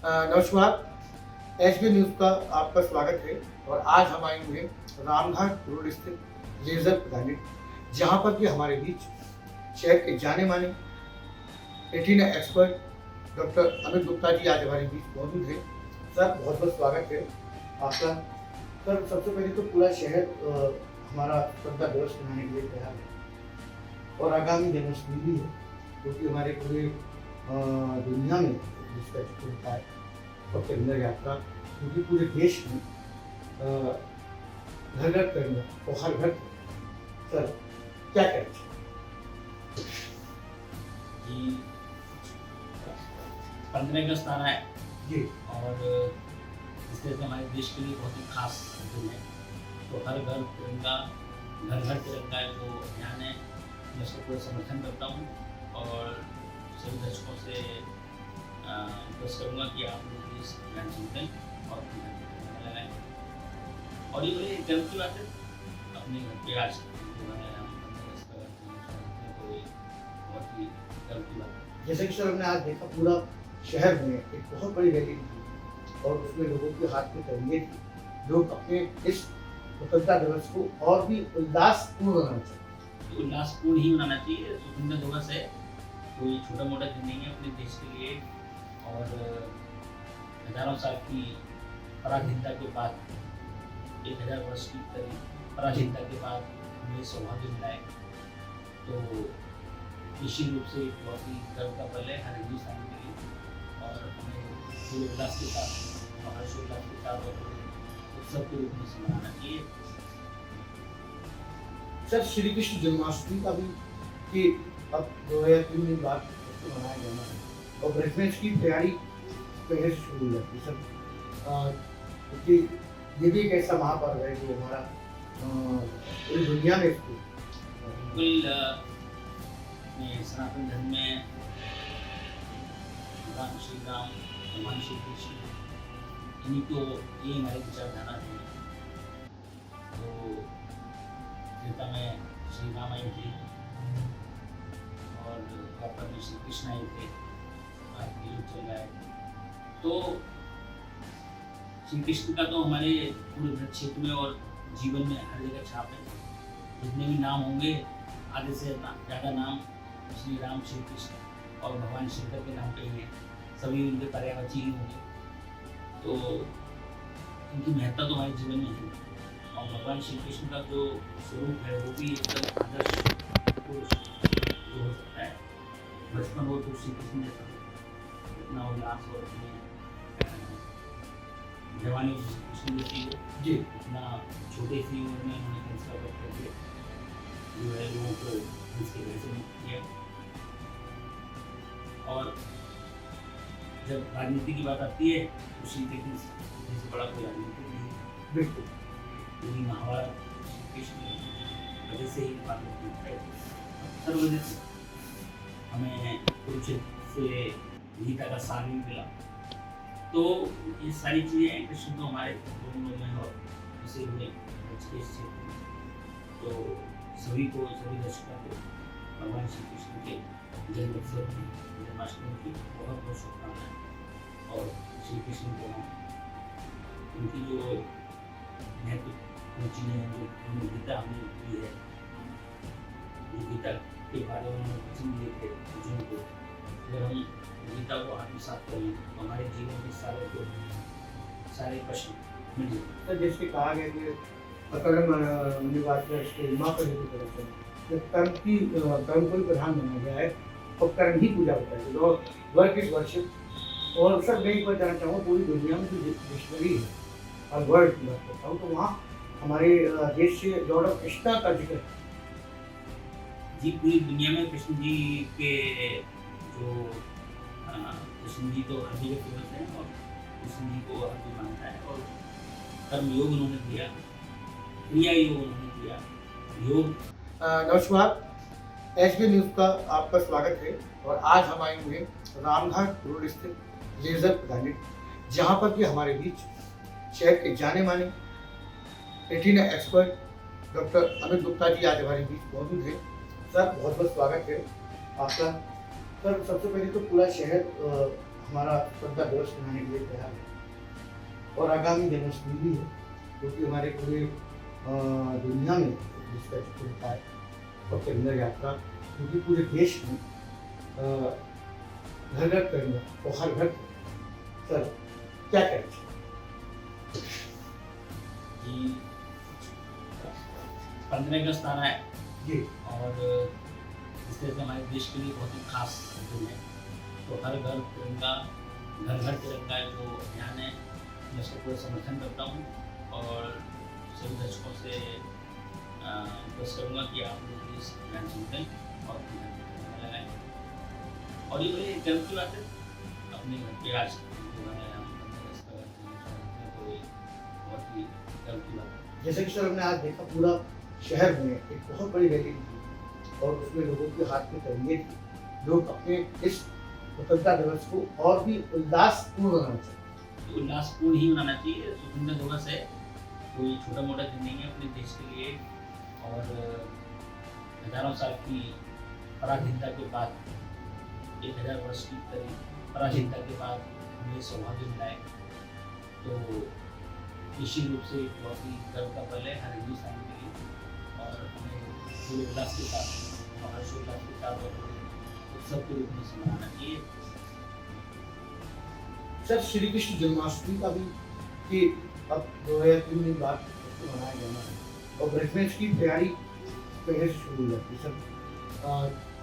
नमस्कार। HB news का आपका स्वागत है। और आज हम आए हुए हैं रामघाट रोड स्थित लेजर प्लानिट, जहाँ पर कि हमारे बीच शहर के जाने माने retina expert doctor Amit Gupta ji आज हमारे बीच मौजूद है। सर, बहुत बहुत स्वागत है आपका। सर, सबसे पहले तो पूरा शहर हमारा स्वतंत्रता दिवस मनाने के लिए तैयार है और आगामी जन्माष्टमी भी है, क्योंकि हमारे पूरे दुनिया में जिसका जिक्र होता है और तिरंगा यात्रा, क्योंकि पूरे देश में घर घर तिरंगा और हर घर। सर, क्या कहना चाहिए? जी, 15 अगस्त आ रहा है जी। और इस तरह से हमारे देश के लिए बहुत ही खास दिन है। तो हर घर तिरंगा, घर घर तिरंगा जो अभियान है, मैं इसको पूरा समर्थन करता हूँ और सभी दर्शकों से रिक्वेस्ट करूँगा कि आप लोग इस अभियान सुनते और अपने घर पे तिरंगा लगाएं। और ये बड़ी गर्व की बात है, अपने घर पे आज जो है हम 15 अगस्त का तो ये बहुत ही गर्व की बात है। जैसे कि सर, हमने आज देखा पूरा शहर में एक बहुत बड़ी रैली निकली और उसमें लोगों के हाथ में तिरंगे थे। लोग अपने इस स्वतंत्रता दिवस को और भी उल्लासपूर्ण बनाना चाहते हैं। उल्लासपूर्ण ही मनाना चाहिए। स्वतंत्रता दिवस है, कोई छोटा मोटा दिन नहीं है अपने देश के लिए। और हजारों साल की पराधीनता के बाद, 1000 वर्ष की पराधीनता के बाद हमें सौभाग्य मिला है। तो निश्चित रूप से बहुत ही गर्व का पल है हर हिंदुस्तानी के लिए और हमें पूरे उल्लास के साथ और हर्षोल्लास के साथ और उत्सव के रूप में इसे मनाना चाहिए। सर, श्री कृष्ण जन्माष्टमी का भी कि अब 2003 दिन बाद उसको मनाया जाना है और ब्रजमंच की तैयारी पहले से शुरू हो जाती है सर, क्योंकि ये भी एक ऐसा महापर्व है जो हमारा पूरी दुनिया में इसको बिल्कुल। सनातन धर्म में भगवान श्री राम, भगवान श्री कृष्ण, इन्हीं को ये हमारी विचारधारा है। तो त्रेता में श्री राम आए थे और द्वापर में श्री कृष्ण आए थे। आज भी युग चल रहा है। तो श्री कृष्ण का तो हमारे पूरे भारत क्षेत्र में और जीवन में हर जगह छाप है। जितने भी नाम होंगे, आधे से ज़्यादा नाम श्री राम, श्री कृष्ण और भगवान शंकर के नाम पे ही हैं। सभी उनके पर्यायवाची ही होंगे। तो इनकी महत्ता तो हमारे जीवन में है। और भगवान श्री कृष्ण का जो स्वरूप है वो भी एकदम आदर्श पुरुष जो हो सकता है। बचपन हो तो श्री कृष्ण जैसा इतना उल्लास और जवानी श्री कृष्ण जैसी हो जी इतना छोटे सी उम्र में उन्होंने कंस का वध करके जो है लोगों को इसके घर से मुक्त किया। और जब राजनीति की बात आती है तो श्री कृष्ण से बड़ा कोई राजनीति नहीं है। बिल्कुल। पूरी महाभारत श्री कृष्ण वजह से ही बात होती है। हर वजह से हमें कुरुक्षेत्र से गीता का सार भी मिला। तो ये सारी चीज़ें कृष्ण तो हमारे दोनों में और इसे हुए क्षेत्र में। तो सभी को, सभी दर्शकों को भगवान श्री कृष्ण के जन्मोत्सव की, जन्माष्टमी की बहुत बहुत शुभकामनाएं। और श्री कृष्ण को हम उनकी जो महत्वपूर्ण चीज़ें हैं, जो गीता हमें दी है, जो गीता के बारे में उन्होंने वचन दिए थे अर्जुन को, अगर हम गीता को आत्मसात करें तो हमारे जीवन के सारे प्रश्न मिल जाएंगे। सर, जैसे कहा गया कि कर्म निवास माँ पर हेतु करें, कर्म को ही प्रधान माना गया है और कर्म ही पूजा होता है। तो वर्क इज वर्शिप। और सर, मैं एक बात जानना चाहूँगा, पूरी दुनिया में जो डिक्शनरी है और वर्ड की बात करता हूँ, तो वहाँ हमारे देश से लॉर्ड ऑफ कृष्णा का जिक्र है। जी, पूरी दुनिया में कृष्ण जी के जो कृष्ण जी तो हर जगह फेमस है और कृष्ण जी को हर कोई मानता है। और कर्म योग उन्होंने किया, क्रिया योग उन्होंने किया, योग। नमस्कार। एचबी न्यूज़ का आपका स्वागत है और आज हम आए हुए हैं रामघाट रोड स्थित लेजर प्लानिट, जहाँ पर कि हमारे बीच शहर के जाने माने retina expert doctor Amit Gupta ji आज हमारे बीच मौजूद है। सर, बहुत बहुत स्वागत है आपका। सर, सबसे पहले तो पूरा शहर हमारा स्वतंत्रता दिवस मनाने के लिए तैयार है और आगामी जन्माष्टमी भी है, क्योंकि हमारे पूरे दुनिया में जिसका होता है और तिरंगा यात्रा, क्योंकि पूरे देश में घर घर तिरंगा और हर घर सर क्या करें जी 15 अगस्त आ रहा है जी। और इस तरह से हमारे देश के लिए बहुत ही खास दिन है। तो हर घर तिरंगा, घर घर तिरंगा जो अभियान है, मैं इसको पूरा समर्थन करता हूँ और सभी दर्शकों से रिक्वेस्ट करूँगा कि आप लोग इस अभियान सुनते और अपने घर पे तिरंगा लगाएं। और ये बड़ी गर्व की बात है, अपने घर पे आज जो है हम 15 अगस्त का तो ये बहुत ही गर्व की बात है। जैसे कि सर हमने आज देखा पूरा शहर में एक बहुत बड़ी रैली थी और उसमें लोगों के हाथ में तिरंगे थे। लोग अपने इस स्वतंत्रता दिवस को और भी उल्लासपूर्ण बनाना चाहिए। उल्लासपूर्ण ही मनाना चाहिए। स्वतंत्रता दिवस है, कोई छोटा मोटा दिन नहीं है अपने देश के लिए। और हजारों साल की पराधीनता के बाद, 1000 वर्ष की करीब पराधीनता के बाद हमें सौभाग्य मिला है, तो निश्चित रूप से बहुत ही गर्व का पल है हर हिंदुस्तानी के लिए। और हमें पूरे उल्लास के साथ और हर्षोल्लास के साथ और उत्सव के रूप में इसे मनाना चाहिए। सर श्री कृष्ण जन्माष्टमी का भी कि अब 2 या 3 दिन बाद उसको मनाया जाना है और ब्रजमंच की तैयारी पहले से शुरू हो जाती है सर।